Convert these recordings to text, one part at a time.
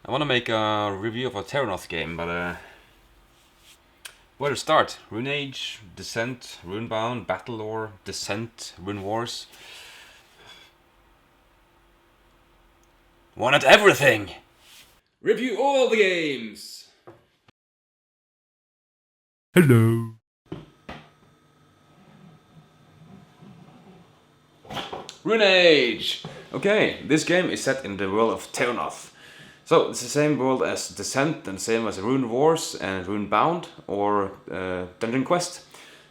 I want to make a review of a Terranoth game, but where to start? Rune Age, Descent, Runebound, Battle Lore, Descent, Rune Wars. Want everything! Review all the games! Hello. Rune Age! Okay, this game is set in the world of Terranoth. So it's the same world as Descent and same as Rune Wars and Runebound or Dungeon Quest.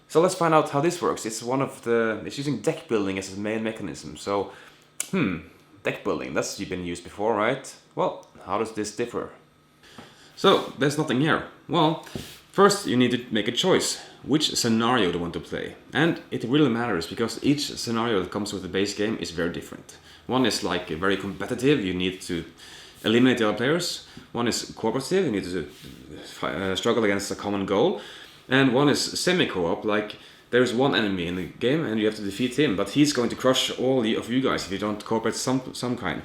So let's find out how this works. It's using deck building as its main mechanism. So, deck building, that's been used before, right? Well, how does this differ? So, there's nothing here. Well, first you need to make a choice. Which scenario do you want to play? And it really matters because each scenario that comes with the base game is very different. One is like very competitive, you need to eliminate the other players. One is cooperative, you need to struggle against a common goal. And one is semi-co-op, like there's one enemy in the game and you have to defeat him, but he's going to crush all of you guys if you don't cooperate some kind.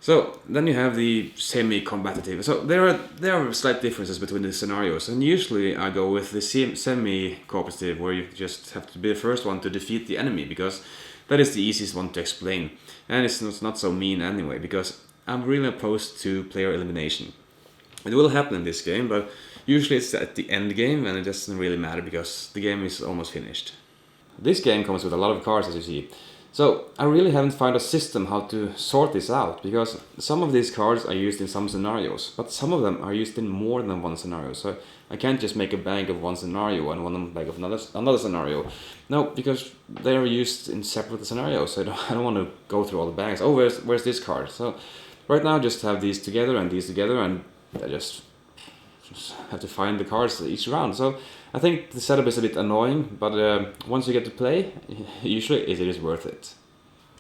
So then you have the semi-combative. So there are slight differences between the scenarios, and usually I go with the semi-cooperative, where you just have to be the first one to defeat the enemy, because that is the easiest one to explain. And it's not so mean anyway, because I'm really opposed to player elimination. It will happen in this game, but usually it's at the end game and it doesn't really matter because the game is almost finished. This game comes with a lot of cards, as you see. So I really haven't found a system how to sort this out, because some of these cards are used in some scenarios, but some of them are used in more than one scenario. So I can't just make a bank of one scenario and one bank of another scenario. No, because they are used in separate scenarios. So I don't want to go through all the banks. Oh, where's this card? So right now I just have these together and these together, and I just have to find the cards each round. So I think the setup is a bit annoying, but once you get to play, usually it is worth it.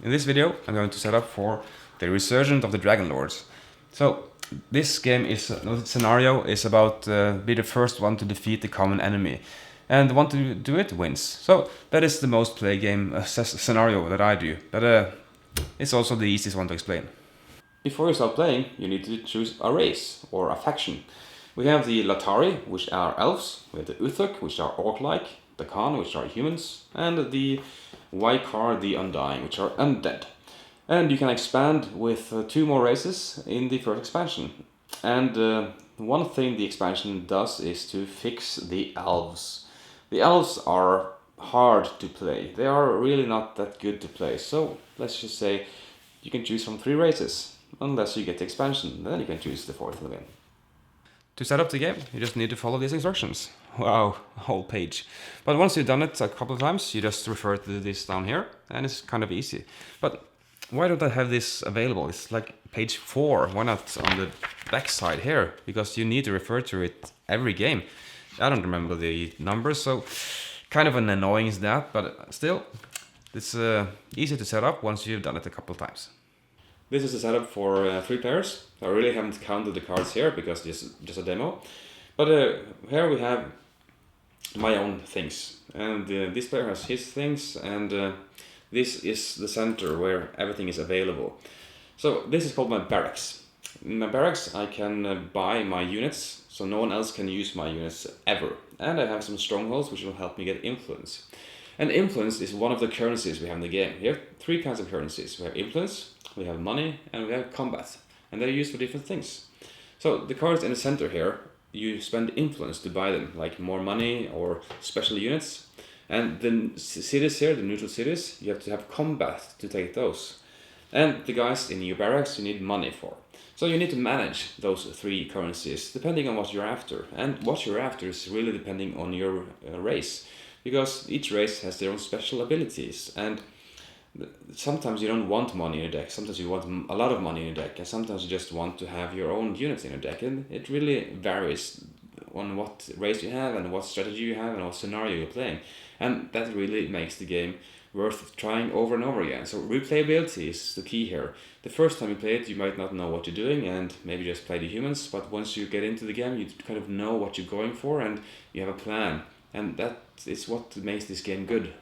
In this video, I'm going to set up for the Resurgence of the Dragon Lords. So this scenario is about be the first one to defeat the common enemy, and the one to do it wins. So that is the most played game scenario that I do, but it's also the easiest one to explain. Before you start playing, you need to choose a race or a faction. We have the Latari, which are elves, we have the Uthuk, which are orc-like, the Khan, which are humans, and the Waikar, the Undying, which are undead. And you can expand with 2 more races in the first expansion. And one thing the expansion does is to fix the elves. The elves are hard to play. They are really not that good to play. So let's just say you can choose from 3 races, unless you get the expansion. Then you can choose the 4th again. To set up the game, you just need to follow these instructions. Wow, a whole page. But once you've done it a couple of times, you just refer to this down here, and it's kind of easy. But why don't I have this available? It's like page 4. Why not on the back side here? Because you need to refer to it every game. I don't remember the numbers, so kind of an annoying is that, but still, it's easy to set up once you've done it a couple of times. This is the setup for 3 players. I really haven't counted the cards here because this is just a demo. But here we have my own things. And this player has his things, and this is the center where everything is available. So this is called my barracks. In my barracks I can buy my units, so no one else can use my units ever. And I have some strongholds which will help me get influence. And influence is one of the currencies we have in the game. We have 3 kinds of currencies. We have influence, we have money, and we have combat. And they're used for different things. So the cards in the center here, you spend influence to buy them, like more money or special units. And the cities here, the neutral cities, you have to have combat to take those. And the guys in your barracks you need money for. So you need to manage those 3 currencies depending on what you're after. And what you're after is really depending on your race. Because each race has their own special abilities, and sometimes you don't want money in a deck, sometimes you want a lot of money in a deck, and sometimes you just want to have your own units in a deck, and it really varies on what race you have and what strategy you have and what scenario you're playing, and that really makes the game worth trying over and over again. So replayability is the key here. The first time you play it, you might not know what you're doing and maybe just play the humans, but once you get into the game, you kind of know what you're going for and you have a plan. And that is what makes this game good.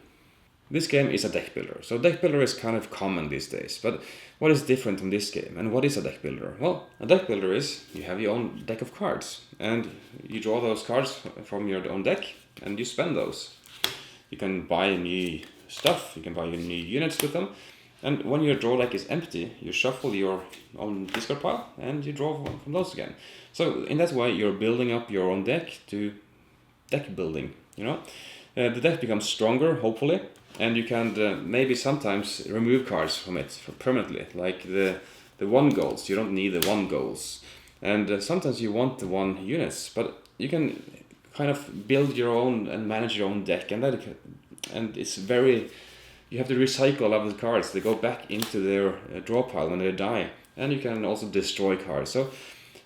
This game is a deck builder. So deck builder is kind of common these days, but what is different from this game? And what is a deck builder? Well, a deck builder is you have your own deck of cards and you draw those cards from your own deck and you spend those. You can buy new stuff, you can buy new units with them, and when your draw deck is empty, you shuffle your own discard pile and you draw from those again. So in that way, you're building up your own deck to deck building, you know. The deck becomes stronger, hopefully, and you can maybe sometimes remove cards from it permanently, like the 1 goals. You don't need the 1 goals, and sometimes you want the 1 units, but you can kind of build your own and manage your own deck, and it's very, you have to recycle a lot of the cards. They go back into their draw pile when they die, and you can also destroy cards. So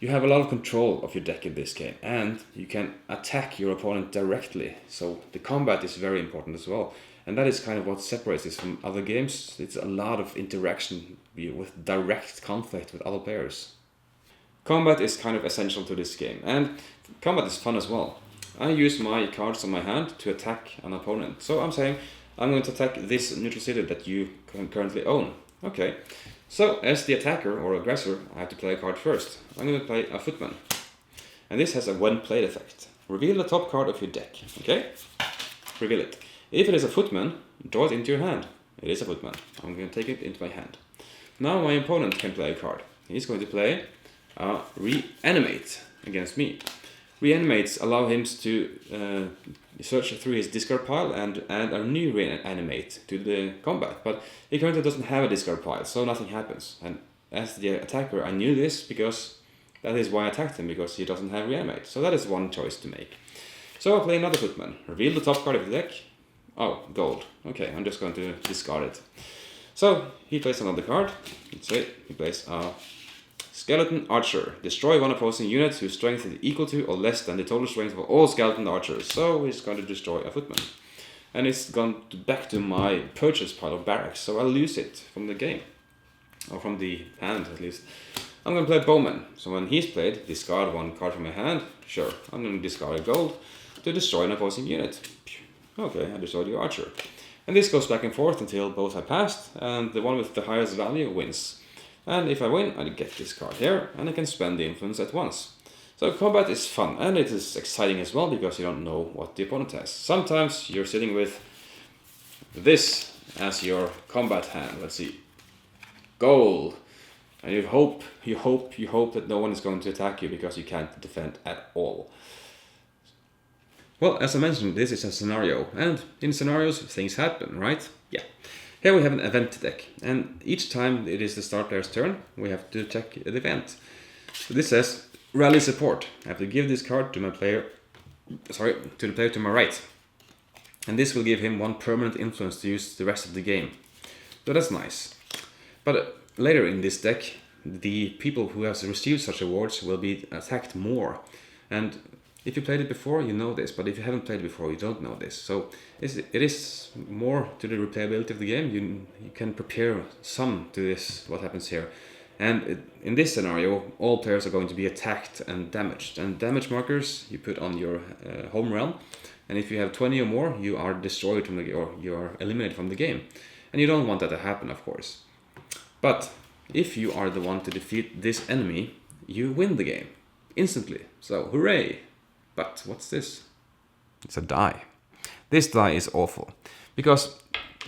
you have a lot of control of your deck in this game, and you can attack your opponent directly. So the combat is very important as well, and that is kind of what separates this from other games. It's a lot of interaction with direct conflict with other players. Combat is kind of essential to this game, and combat is fun as well. I use my cards on my hand to attack an opponent. So I'm saying, I'm going to attack this neutral city that you currently own. Okay, so as the attacker or aggressor, I have to play a card first. I'm going to play a footman. And this has a when played effect. Reveal the top card of your deck. Okay, reveal it. If it is a footman, draw it into your hand. It is a footman. I'm going to take it into my hand. Now my opponent can play a card. He's going to play Reanimate against me. Reanimates allow him to search through his discard pile and add a new Reanimate to the combat. But he currently doesn't have a discard pile, so nothing happens. And as the attacker, I knew this because that is why I attacked him, because he doesn't have Reanimate. So that is one choice to make. So I'll play another footman. Reveal the top card of the deck. Oh, gold. Okay, I'm just going to discard it. So he plays another card. Let's say he plays a Skeleton Archer. Destroy 1 opposing unit whose strength is equal to or less than the total strength of all skeleton archers. So he's going to destroy a footman. And it's gone back to my purchase pile of barracks, so I'll lose it from the game. Or from the hand, at least. I'm going to play Bowman. So when he's played, discard 1 card from my hand. Sure, I'm going to discard a gold to destroy an opposing unit. Okay, I destroyed your archer. And this goes back and forth until both have passed, and the one with the highest value wins. And if I win, I get this card here, and I can spend the influence at once. So combat is fun, and it is exciting as well, because you don't know what the opponent has. Sometimes you're sitting with this as your combat hand. Let's see. Gold. And you hope that no one is going to attack you, because you can't defend at all. Well, as I mentioned, this is a scenario, and in scenarios, things happen, right? Yeah. Here we have an event deck, and each time it is the start player's turn, we have to check the event. So this says, Rally Support. I have to give this card to my player, to the player to my right. And this will give him 1 permanent influence to use the rest of the game. So that's nice. But later in this deck, the people who have received such awards will be attacked more. And if you played it before, you know this, but if you haven't played it before, you don't know this. So it is more to the replayability of the game. You can prepare some to this, what happens here. And in this scenario, all players are going to be attacked and damaged. And damage markers you put on your home realm. And if you have 20 or more, you are destroyed from the, or you are eliminated from the game. And you don't want that to happen, of course. But if you are the one to defeat this enemy, you win the game instantly. So hooray! But what's this? It's a die. This die is awful, because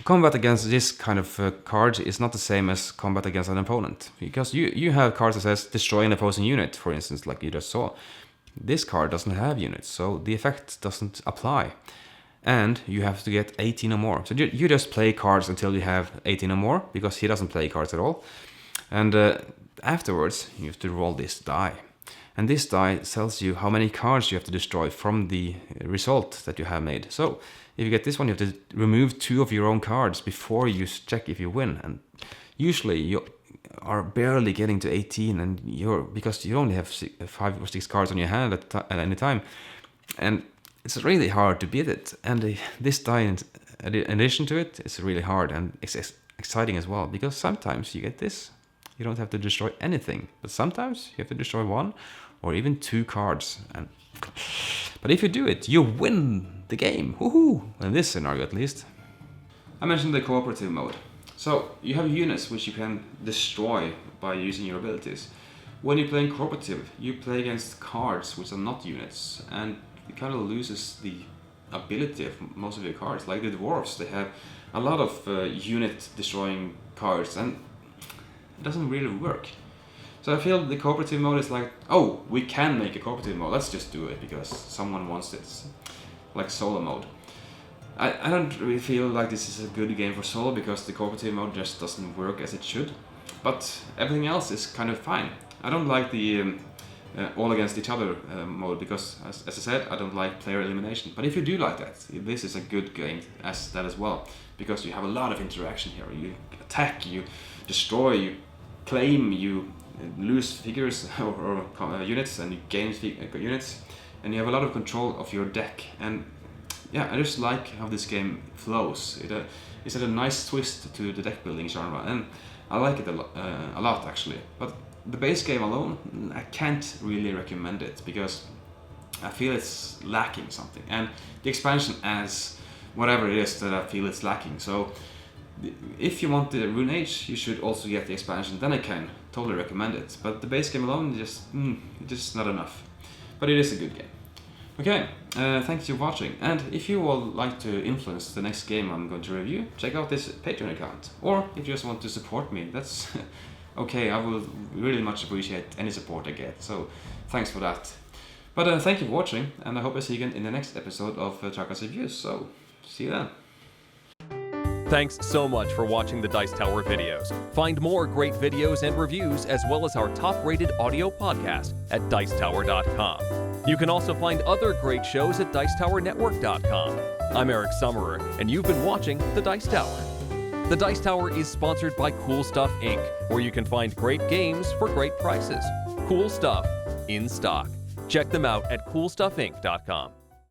combat against this kind of card is not the same as combat against an opponent. Because you have cards that says destroy an opposing unit, for instance, like you just saw. This card doesn't have units, so the effect doesn't apply. And you have to get 18 or more. So you just play cards until you have 18 or more, because he doesn't play cards at all. And afterwards, you have to roll this die. And this die tells you how many cards you have to destroy from the result that you have made. So if you get this one, you have to remove 2 of your own cards before you check if you win. And usually you are barely getting to 18, and because you only have 5 or 6 cards on your hand at any time. And it's really hard to beat it. And this die in addition to it, it's really hard and exciting as well, because sometimes you get this. You don't have to destroy anything, but sometimes you have to destroy 1 or even 2 cards. But if you do it, you win the game. Woohoo! In this scenario, at least. I mentioned the cooperative mode. So you have units which you can destroy by using your abilities. When you're playing cooperative, you play against cards which are not units, and it kind of loses the ability of most of your cards. Like the dwarves, they have a lot of unit destroying cards, and it doesn't really work. So I feel the cooperative mode is like, oh, we can make a cooperative mode, let's just do it because someone wants it. Like solo mode. I don't really feel like this is a good game for solo because the cooperative mode just doesn't work as it should. But everything else is kind of fine. I don't like the all against each other mode because, as I said, I don't like player elimination. But if you do like that, this is a good game as that as well, because you have a lot of interaction here. You attack, you destroy, you claim, you lose figures or units, and you gain units, and you have a lot of control of your deck. And yeah, I just like how this game flows. It's had a nice twist to the deck building genre, and I like it a lot actually. But the base game alone, I can't really recommend it because I feel it's lacking something, and the expansion adds whatever it is that I feel it's lacking. So if you want the Rune Age, you should also get the expansion, then I can totally recommend it. But the base game alone, just not enough. But it is a good game. Okay, thanks for watching, and if you would like to influence the next game I'm going to review, check out this Patreon account. Or if you just want to support me, that's okay, I will really much appreciate any support I get, so thanks for that. But thank you for watching, and I hope I see you again in the next episode of Trakas Reviews, so see you then. Thanks so much for watching the Dice Tower videos. Find more great videos and reviews, as well as our top-rated audio podcast at Dicetower.com. You can also find other great shows at Dicetowernetwork.com. I'm Eric Summerer, and you've been watching The Dice Tower. The Dice Tower is sponsored by Cool Stuff Inc., where you can find great games for great prices. Cool stuff in stock. Check them out at CoolStuffInc.com.